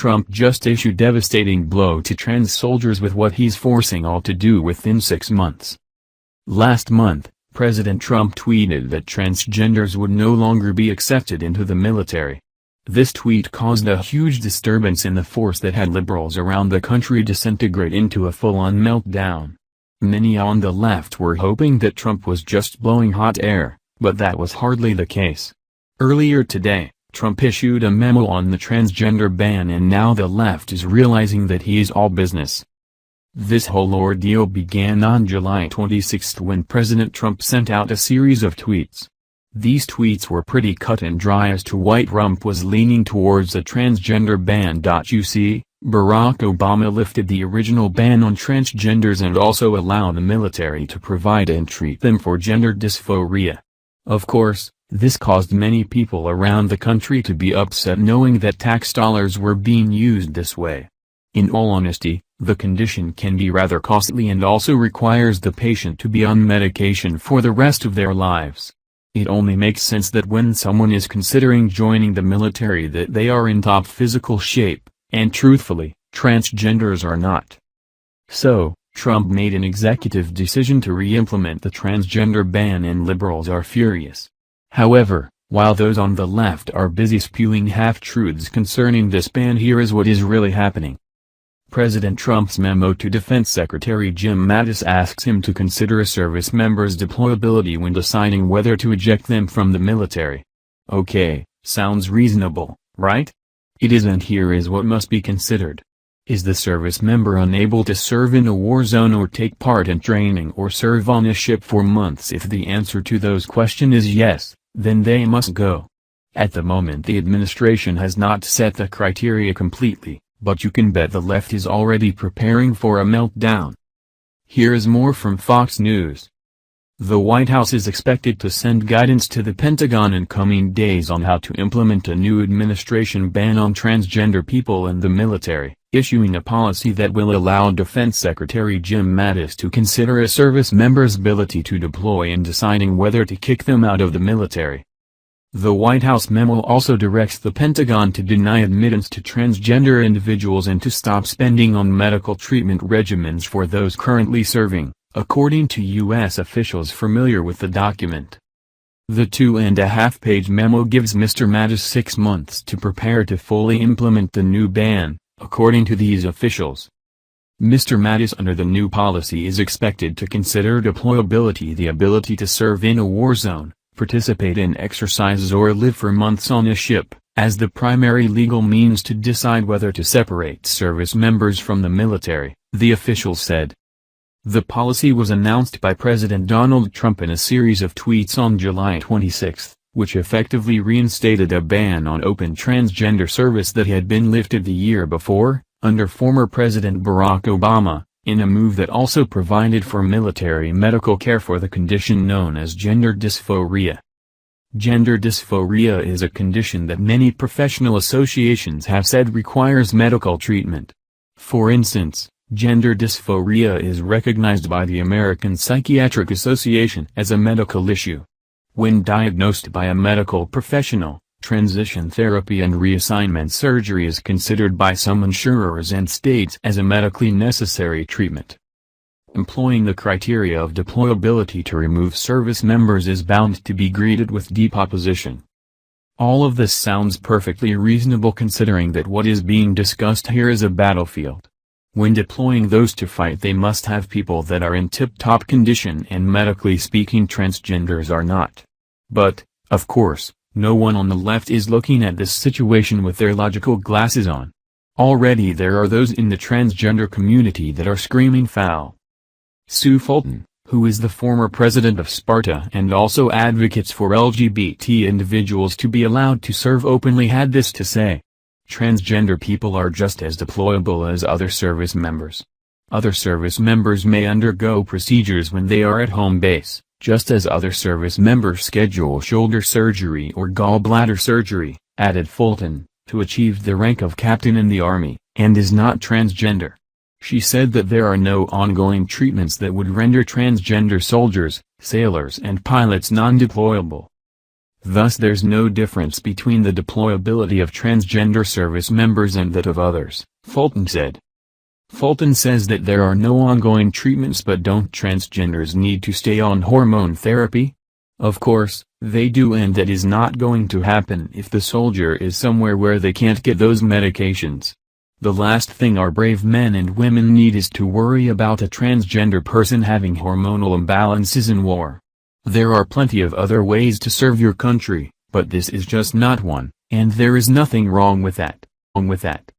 Trump just issued devastating blow to trans soldiers with what he's forcing all to do within 6 months. Last month, President Trump tweeted that transgenders would no longer be accepted into the military. This tweet caused a huge disturbance in the force that had liberals around the country disintegrate into a full-on meltdown. Many on the left were hoping that Trump was just blowing hot air, but that was hardly the case. Earlier today, Trump issued a memo on the transgender ban, and now the left is realizing that he is all business. This whole ordeal began on July 26 when President Trump sent out a series of tweets. These tweets were pretty cut and dry as to why Trump was leaning towards a transgender ban. You see, Barack Obama lifted the original ban on transgenders and also allowed the military to provide and treat them for gender dysphoria. Of course, this caused many people around the country to be upset knowing that tax dollars were being used this way. In all honesty, the condition can be rather costly and also requires the patient to be on medication for the rest of their lives. It only makes sense that when someone is considering joining the military that they are in top physical shape, and truthfully, transgenders are not. So, Trump made an executive decision to re-implement the transgender ban, and liberals are furious. However, while those on the left are busy spewing half-truths concerning this ban, here is what is really happening. President Trump's memo to Defense Secretary Jim Mattis asks him to consider a service member's deployability when deciding whether to eject them from the military. Okay, sounds reasonable, right? It isn't. Here is what must be considered. Is the service member unable to serve in a war zone or take part in training or serve on a ship for months? If the answer to those questions is yes, then they must go. At the moment the administration has not set the criteria completely, but you can bet the left is already preparing for a meltdown. Here is more from Fox News. The White House is expected to send guidance to the Pentagon in coming days on how to implement a new administration ban on transgender people in the military, issuing a policy that will allow Defense Secretary Jim Mattis to consider a service member's ability to deploy in deciding whether to kick them out of the military. The White House memo also directs the Pentagon to deny admittance to transgender individuals and to stop spending on medical treatment regimens for those currently serving, according to U.S. officials familiar with the document. The 2.5-page memo gives Mr. Mattis 6 months to prepare to fully implement the new ban, according to these officials. Mr. Mattis under the new policy is expected to consider deployability the ability to serve in a war zone, participate in exercises or live for months on a ship, as the primary legal means to decide whether to separate service members from the military, the officials said. The policy was announced by President Donald Trump in a series of tweets on July 26, which effectively reinstated a ban on open transgender service that had been lifted the year before, under former President Barack Obama, in a move that also provided for military medical care for the condition known as gender dysphoria. Gender dysphoria is a condition that many professional associations have said requires medical treatment. For instance, gender dysphoria is recognized by the American Psychiatric Association as a medical issue. When diagnosed by a medical professional, transition therapy and reassignment surgery is considered by some insurers and states as a medically necessary treatment. Employing the criteria of deployability to remove service members is bound to be greeted with deep opposition. All of this sounds perfectly reasonable considering that what is being discussed here is a battlefield. When deploying those to fight, they must have people that are in tip-top condition, and medically speaking transgenders are not. But, of course, no one on the left is looking at this situation with their logical glasses on. Already there are those in the transgender community that are screaming foul. Sue Fulton, who is the former president of Sparta and also advocates for LGBT individuals to be allowed to serve openly, had this to say. Transgender people are just as deployable as other service members. Other service members may undergo procedures when they are at home base, just as other service members schedule shoulder surgery or gallbladder surgery, added Fulton, who achieved the rank of captain in the Army, and is not transgender. She said that there are no ongoing treatments that would render transgender soldiers, sailors and pilots non-deployable. Thus there's no difference between the deployability of transgender service members and that of others, Fulton said. Fulton says that there are no ongoing treatments, but don't transgenders need to stay on hormone therapy? Of course, they do, and that is not going to happen if the soldier is somewhere where they can't get those medications. The last thing our brave men and women need is to worry about a transgender person having hormonal imbalances in war. There are plenty of other ways to serve your country, but this is just not one, and there is nothing wrong with that.